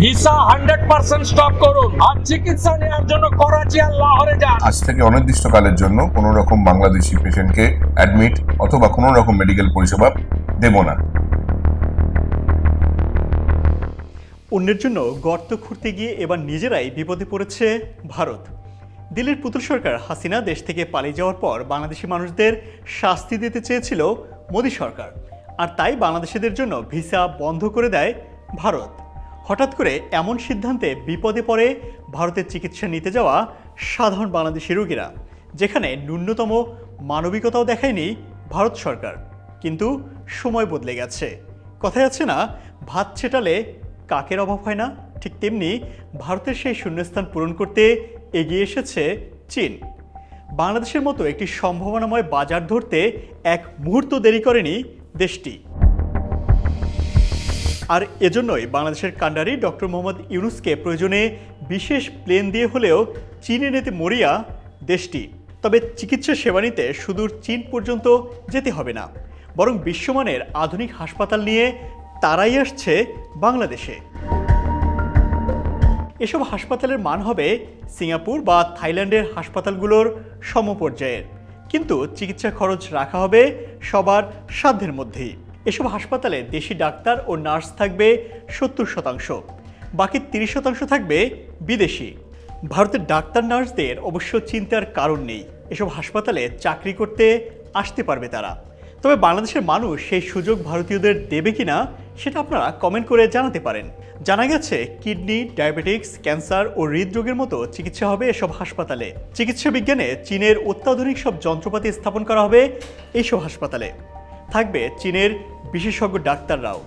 Visa 100% stop করুন আর চিকিৎসা নেওয়ার জন্য করাচি আর লাহোরে যান। আজ থেকে অনির্দিষ্টকালের জন্য কোনো রকম বাংলাদেশি পেশেন্টকে অ্যাডমিট অথবা কোনো রকম মেডিকেল পরিষেবা দেব না। অন্যের জন্য গর্ত খুঁড়তে গিয়ে এবার নিজেরাই বিপদে পড়েছে ভারত। দিল্লির পুতুল সরকার হাসিনা দেশ থেকে পালিয়ে যাওয়ার পর বাংলাদেশি মানুষদের শাস্তি দিতে চেয়েছিল মোদী সরকার, আর তাই বাংলাদেশিদের জন্য ভিসা বন্ধ করে দেয় ভারত। হঠাৎ করে এমন সিদ্ধান্তে বিপদে পড়ে ভারতের চিকিৎসা নিতে যাওয়া সাধারণ বাংলাদেশি রোগীরা, যেখানে ন্যূনতম মানবিকতাও দেখায়নি ভারত সরকার। কিন্তু সময় বদলে গেছে। কথায় আছে না, ভাত ছেটালে কাকের অভাব হয় না, ঠিক তেমনি ভারতের সেই শূন্যস্থান পূরণ করতে এগিয়ে এসেছে চীন। বাংলাদেশের মতো একটি সম্ভাবনাময় বাজার ধরতে এক মুহূর্ত দেরি করেনি দেশটি। আর এজন্যই বাংলাদেশের কাণ্ডারি ডক্টর মোহাম্মদ ইউনূসকে প্রয়োজনে বিশেষ প্লেন দিয়ে হলেও চীনে নিতে মরিয়া দেশটি। তবে চিকিৎসা সেবা নিতে সুদূর চীন পর্যন্ত যেতে হবে না, বরং বিশ্বমানের আধুনিক হাসপাতাল নিয়ে তারাই আসছে বাংলাদেশে। এসব হাসপাতালের মান হবে সিঙ্গাপুর বা থাইল্যান্ডের হাসপাতালগুলোর সমপর্যায়ের, কিন্তু চিকিৎসা খরচ রাখা হবে সবার সাধ্যের মধ্যেই। এসব হাসপাতালে দেশি ডাক্তার ও নার্স থাকবে 70%, বাকি 30% থাকবে বিদেশি। ভারতের ডাক্তার নার্সদের অবশ্য চিন্তার কারণ নেই, এসব হাসপাতালে চাকরি করতে আসতে পারবে তারা। তবে বাংলাদেশের মানুষ সেই সুযোগ ভারতীয়দের দেবে কিনা সেটা আপনারা কমেন্ট করে জানাতে পারেন। জানা গেছে কিডনি, ডায়াবেটিক্স, ক্যান্সার ও হৃদরোগের মতো চিকিৎসা হবে এসব হাসপাতালে। চিকিৎসা বিজ্ঞানে চীনের অত্যাধুনিক সব যন্ত্রপাতি স্থাপন করা হবে এইসব হাসপাতালে। থাকবে চীনের বিশেষজ্ঞ ডাক্তাররাও।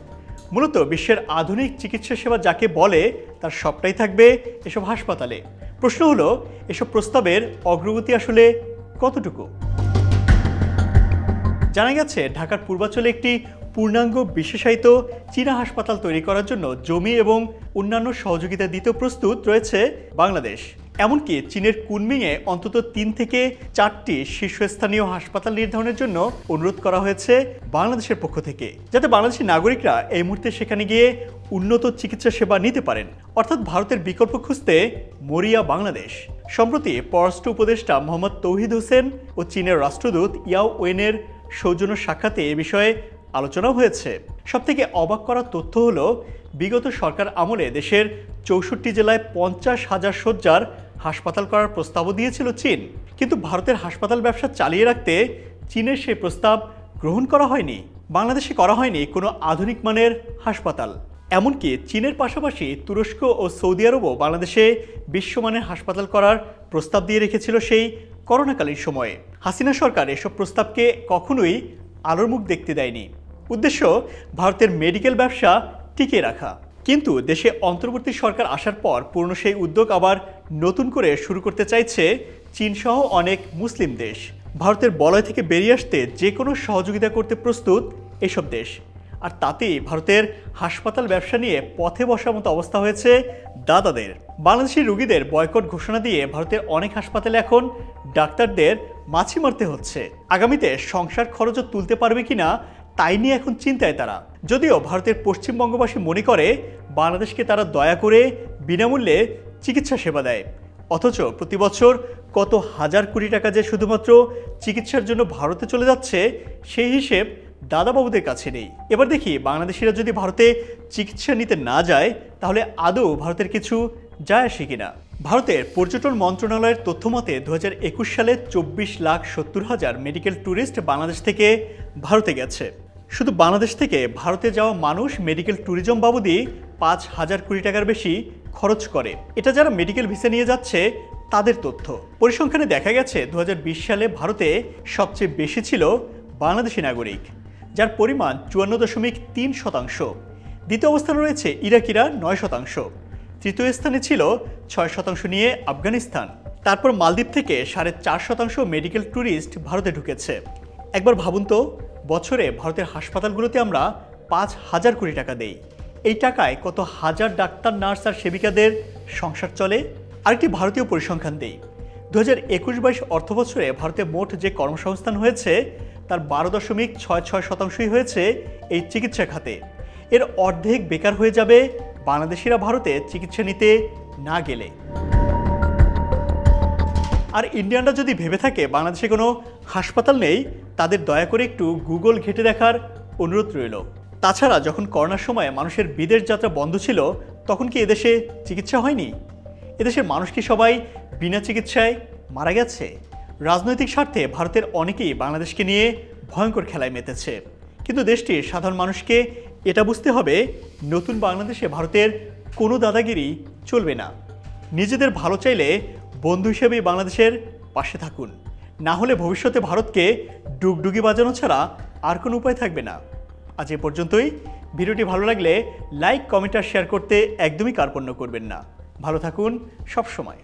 মূলত বিশ্বের আধুনিক চিকিৎসা সেবা যাকে বলে তার সবটাই থাকবে এসব হাসপাতালে। প্রশ্ন হলো, এসব প্রস্তাবের অগ্রগতি আসলে কতটুকু? জানা গেছে ঢাকার পূর্বাঞ্চলে একটি পূর্ণাঙ্গ বিশেষায়িত চীনা হাসপাতাল তৈরি করার জন্য জমি এবং অন্যান্য সহযোগিতা দিতে প্রস্তুত রয়েছে বাংলাদেশ। এমনকি চীনের কুনমিংয়ে অন্তত 3 থেকে 4টি শীর্ষস্থানীয় হাসপাতাল নির্ধারণের জন্য অনুরোধ করা হয়েছে বাংলাদেশের পক্ষ থেকে, যাতে বাংলাদেশি নাগরিকরা এই মুহূর্তে সেখানে গিয়ে উন্নত চিকিৎসা সেবা নিতে পারেন। অর্থাৎ ভারতের বিকল্প খুঁজতে মরিয়া বাংলাদেশ। সম্প্রতি পররাষ্ট্র উপদেষ্টা মোহাম্মদ তৌহিদ হোসেন ও চীনের রাষ্ট্রদূত ইয়াও ওয়েনের সৌজন্য সাক্ষাতে এ বিষয়ে আলোচনা হয়েছে। সবথেকে অবাক করার তথ্য হলো, বিগত সরকার আমলে দেশের 64 জেলায় 50,000 শয্যার হাসপাতাল করার প্রস্তাবও দিয়েছিল চীন, কিন্তু ভারতের হাসপাতাল ব্যবসা চালিয়ে রাখতে চীনের সেই প্রস্তাব গ্রহণ করা হয়নি। বাংলাদেশে করা হয়নি কোনো আধুনিক মানের হাসপাতাল। এমনকি চীনের পাশাপাশি তুরস্ক ও সৌদি আরবও বাংলাদেশে বিশ্বমানের হাসপাতাল করার প্রস্তাব দিয়ে রেখেছিল সেই করোনাকালীন সময়ে। হাসিনা সরকার এসব প্রস্তাবকে কখনোই আলোর মুখ দেখতে দেয়নি। উদ্দেশ্য ভারতের মেডিকেল ব্যবসা টিকিয়ে রাখা। কিন্তু দেশে অন্তর্বর্তী সরকার আসার পর পুরনো সেই উদ্যোগ আবার নতুন করে শুরু করতে চাইছে চীনসহ অনেক মুসলিম দেশ। ভারতের বলয় থেকে বেরিয়ে আসতে যে কোনো সহযোগিতা করতে প্রস্তুত এসব দেশ। আর তাতেই ভারতের হাসপাতাল ব্যবসা নিয়ে পথে বসার মতো অবস্থা হয়েছে দাদাদের। বাংলাদেশি রোগীদের বয়কট ঘোষণা দিয়ে ভারতের অনেক হাসপাতালে এখন ডাক্তারদের মাছি মারতে হচ্ছে। আগামীতে সংসার খরচও তুলতে পারবে কিনা তাই নিয়ে এখন চিন্তায় তারা। যদিও ভারতের পশ্চিমবঙ্গবাসী মনে করে বাংলাদেশকে তারা দয়া করে বিনামূল্যে চিকিৎসা সেবা দেয়, অথচ প্রতি বছর কত হাজার কোটি টাকা যে শুধুমাত্র চিকিৎসার জন্য ভারতে চলে যাচ্ছে সেই হিসেব দাদাবাবুদের কাছে নেই। এবার দেখি বাংলাদেশিরা যদি ভারতে চিকিৎসা নিতে না যায় তাহলে আদৌ ভারতের কিছু যায় আসে কিনা। ভারতের পর্যটন মন্ত্রণালয়ের তথ্যমতে 2021 সালে 24,70,000 মেডিকেল ট্যুরিস্ট বাংলাদেশ থেকে ভারতে গেছে। শুধু বাংলাদেশ থেকে ভারতে যাওয়া মানুষ মেডিকেল ট্যুরিজম বাবদই 5,000 কোটি টাকার বেশি খরচ করে। এটা যারা মেডিকেল ভিসা নিয়ে যাচ্ছে তাদের তথ্য। পরিসংখ্যানে দেখা গেছে 2020 সালে ভারতে সবচেয়ে বেশি ছিল বাংলাদেশি নাগরিক, যার পরিমাণ 54.3%। দ্বিতীয় অবস্থানে রয়েছে ইরাকিরা 9%। তৃতীয় স্থানে ছিল 6% নিয়ে আফগানিস্তান। তারপর মালদ্বীপ থেকে 4.5% মেডিকেল ট্যুরিস্ট ভারতে ঢুকেছে। একবার ভাবুন তো, বছরে ভারতের হাসপাতালগুলোতে আমরা 5,000 কোটি টাকা দেই। এই টাকায় কত হাজার ডাক্তার, নার্স আর সেবিকাদের সংসার চলে। আরেকটি ভারতীয় পরিসংখ্যান দেই। 2021-22 অর্থবছরে ভারতে মোট যে কর্মসংস্থান হয়েছে তার 12.66% হয়েছে এই চিকিৎসা খাতে। এর অর্ধেক বেকার হয়ে যাবে বাংলাদেশিরা ভারতে চিকিৎসা নিতে না গেলে। আর ইন্ডিয়ানরা যদি ভেবে থাকে বাংলাদেশে কোনো হাসপাতাল নেই, তাদের দয়া করে একটু গুগল ঘেঁটে দেখার অনুরোধ রইল। তাছাড়া যখন করোনার সময় মানুষের বিদেশ যাত্রা বন্ধ ছিল, তখন কি এদেশে চিকিৎসা হয়নি? এদেশের মানুষ কি সবাই বিনা চিকিৎসায় মারা গেছে? রাজনৈতিক স্বার্থে ভারতের অনেকেই বাংলাদেশকে নিয়ে ভয়ঙ্কর খেলায় মেতেছে, কিন্তু দেশটির সাধারণ মানুষকে এটা বুঝতে হবে, নতুন বাংলাদেশে ভারতের কোনো দাদাগিরি চলবে না। নিজেদের ভালো চাইলে বন্ধু হিসেবেই বাংলাদেশের পাশে থাকুন, না হলে ভবিষ্যতে ভারতকে ডুগডুগি বাজানো ছাড়া আর কোনো উপায় থাকবে না। আজ এ পর্যন্তই। ভিডিওটি ভালো লাগলে লাইক, কমেন্ট আর শেয়ার করতে একদমই কার্পণ্য করবেন না। ভালো থাকুন সব সময়।